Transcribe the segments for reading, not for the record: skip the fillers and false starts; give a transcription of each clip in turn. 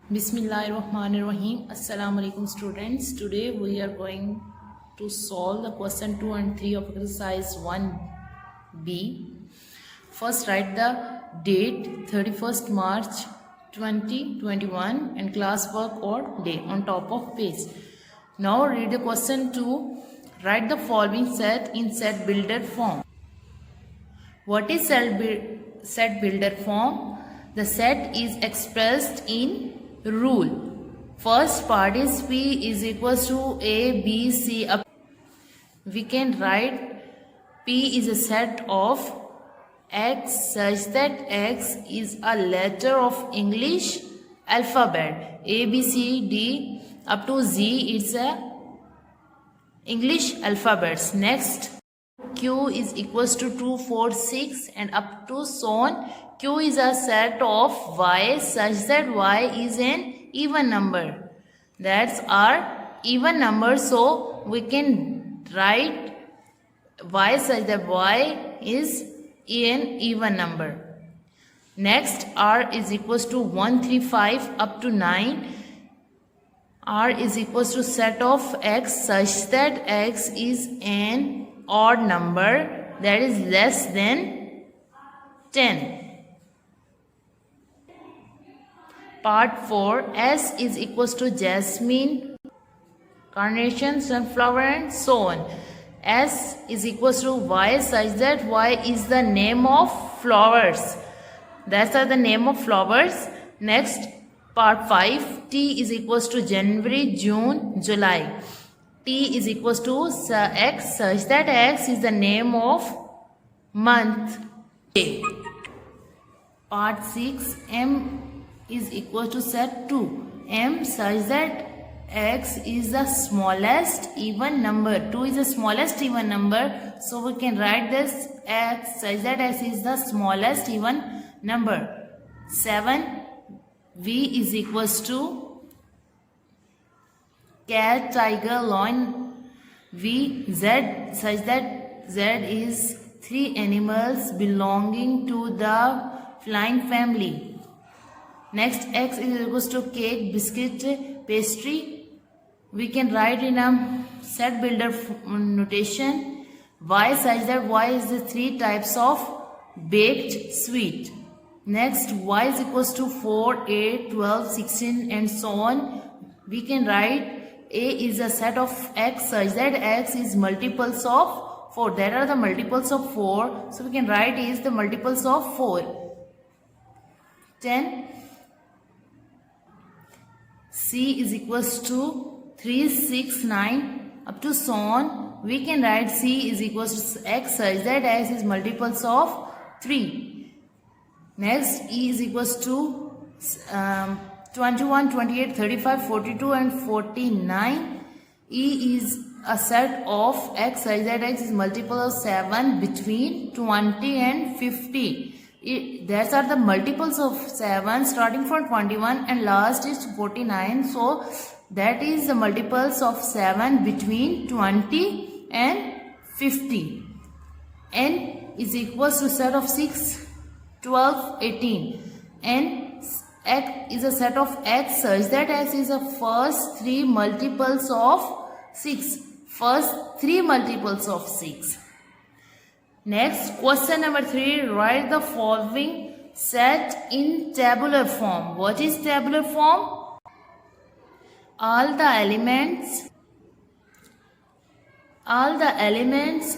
Bismillahirrahmanirrahim. Assalamu alaikum students. Today we are going to solve the question 2 and 3 of exercise 1B. First write the date 31st March 2021 and class work or day on top of page. Now read the question 2. Write the following set in set builder form. What is set builder form? The set is expressed in rule. First part is P is equals to A, B, C up. We can write P is a set of X such that X is a letter of English alphabet. A, B, C, D up to Z it's a English alphabets. Next Q is equals to 2, 4, 6 and up to so on. Q is a set of Y such that Y is an even number. That's our even number. So we can write Y such that Y is an even number. Next R is equals to 1, 3, 5 up to 9. R is equals to set of X such that X is an odd number that is less than 10. Part 4 S is equals to jasmine, carnation, sunflower and so on. S is equals to Y such that Y is the name of flowers. That's the name of flowers. Next part 5 T is equals to January, June, July. T is equals to X such that X is the name of month. Part 6 M is equal to set 2. M such that X is the smallest even number. 2 is the smallest even number. So we can write this X such that X is the smallest even number. 7. V is equals to cat, tiger, lion. V, Z such that Z is 3 animals belonging to the flying family. Next X is equals to cake, biscuit, pastry. We can write in a set builder notation. Y such that Y is the 3 types of baked sweet. Next Y is equals to 4, 8, 12, 16 and so on. We can write A is a set of X such that X is multiples of 4. There are the multiples of 4. So we can write A is the multiples of 4. 10. C is equals to 3, 6, 9 up to so on. We can write C is equals to X such that X is multiples of 3. Next E is equals to 21, 28, 35, 42 and 49. E is a set of X such that X is multiple of 7 between 20 and 50. These are the multiples of 7 starting from 21 and last is 49. So that is the multiples of 7 between 20 and 50. N is equals to set of 6, 12, 18. And X is a set of X such that X is the first 3 multiples of 6. First 3 multiples of 6. Next, question number 3, write the following set in tabular form. What is tabular form? All the elements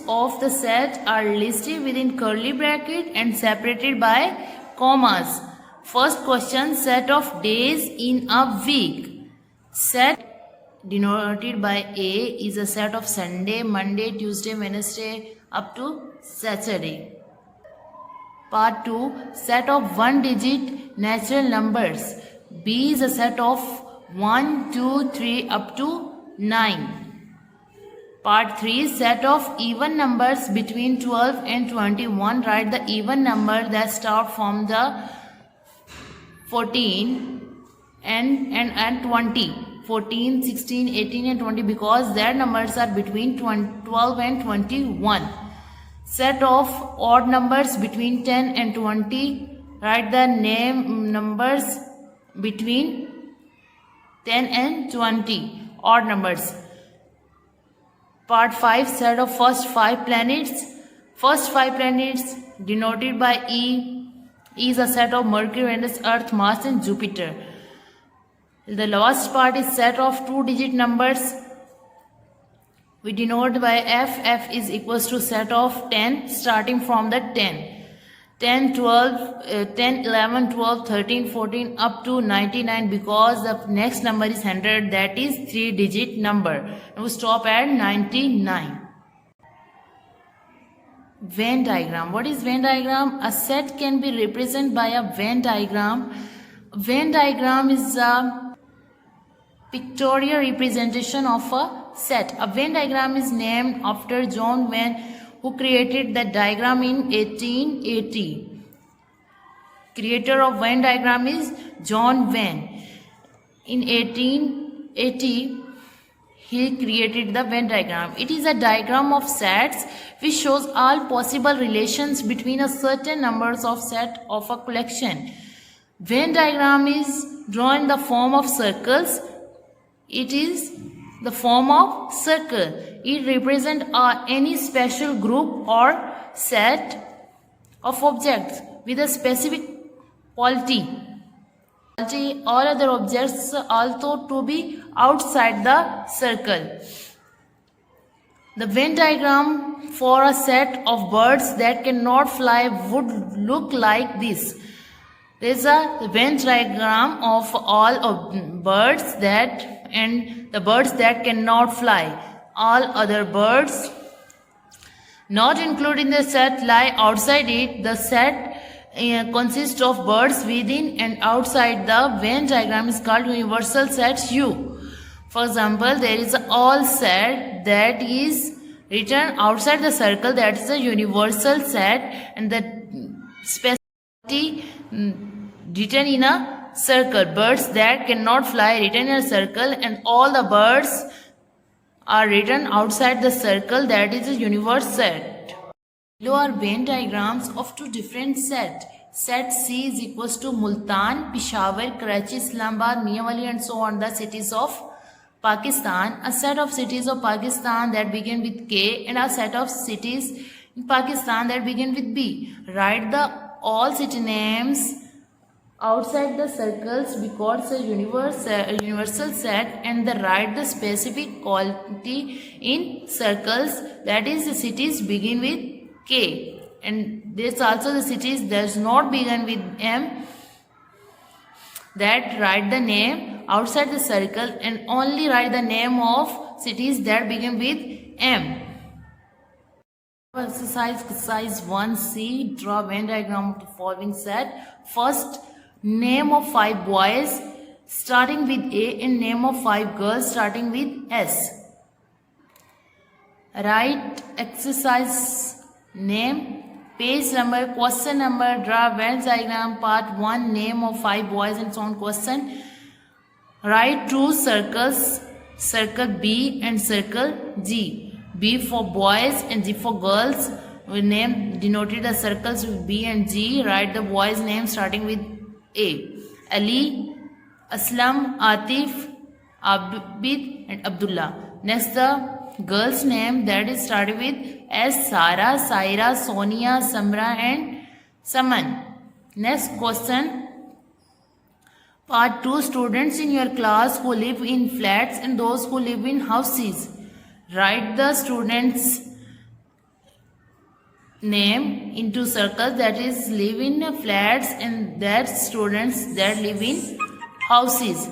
of the set are listed within curly bracket and separated by commas. First question, set of days in a week. Set denoted by A is a set of Sunday, Monday, Tuesday, Wednesday up to Saturday. Part 2, set of 1 digit natural numbers. B is a set of 1, 2, 3 up to 9. Part 3, set of even numbers between 12 and 21. Write the even number that start from the 14 and 20. 14, 16, 18 and 20 because their numbers are between 12 and 21. Set of odd numbers between 10 and 20. Write the numbers between 10 and 20, odd numbers. Part 5, set of first 5 planets. First 5 planets denoted by E is a set of Mercury, Venus, Earth, Mars and Jupiter. The last part is set of 2-digit numbers. We denote by F. F is equals to set of 10 starting from the 10. 10, 12, 10, 11, 12, 13, 14 up to 99 because the next number is 100, that is 3-digit number. And we stop at 99. Venn diagram. What is Venn diagram? A set can be represented by a Venn diagram. Venn diagram is a pictorial representation of a set. A Venn diagram is named after John Venn, who created the diagram in 1880. Creator of Venn diagram is John Venn. In 1880, he created the Venn diagram. It is a diagram of sets which shows all possible relations between a certain numbers of set of a collection. Venn diagram is drawn in the form of circles. It is the form of circle. It represents any special group or set of objects with a specific quality. All other objects also to be outside the circle. The Venn diagram for a set of birds that cannot fly would look like this. There is a Venn diagram of all of birds and the birds that cannot fly. All other birds not included in the set lie outside it. The set consists of birds within and outside the Venn diagram is called universal set U. For example, there is a all set that is written outside the circle, that is a universal set, and the specialty written in a circle. Birds that cannot fly written in a circle, and all the birds are written outside the circle, that is a universe set. Below are Venn diagrams of two different sets. Set C is equals to Multan, Peshawar, Karachi, Islamabad, Mianwali and so on, the cities of Pakistan. A set of cities of Pakistan that begin with K and a set of cities in Pakistan that begin with B. Write the all city names outside the circles because a universal set, and write the specific quality in circles, that is the cities begin with K, and this also the cities does not begin with M, that write the name outside the circle and only write the name of cities that begin with M. Exercise 1C. Draw Venn diagram of the following set. First, name of 5 boys starting with A and name of 5 girls starting with S. Write exercise name, page number, question number, draw Venn diagram, part 1, name of 5 boys and so on. Question. Write 2 circles, circle B and circle G. B for boys and G for girls. We name denoted the circles with B and G. Write the boys' name starting with A. Ali, Aslam, Atif, Abid and Abdullah. Next, the girl's name that is started with S. Sara, Saira, Sonia, Samra and Saman. Next question. Part 2. Students in your class who live in flats and those who live in houses. Write the students' name into circles, that is live in flats, and that students that live in houses.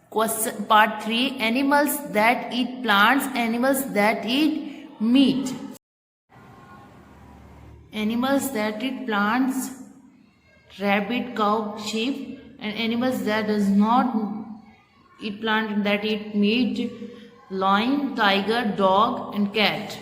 Question part 3. Animals that eat plants, animals that eat meat. Animals that eat plants, rabbit, cow, sheep, and animals that does not eat plant, that eat meat, lion, tiger, dog and cat.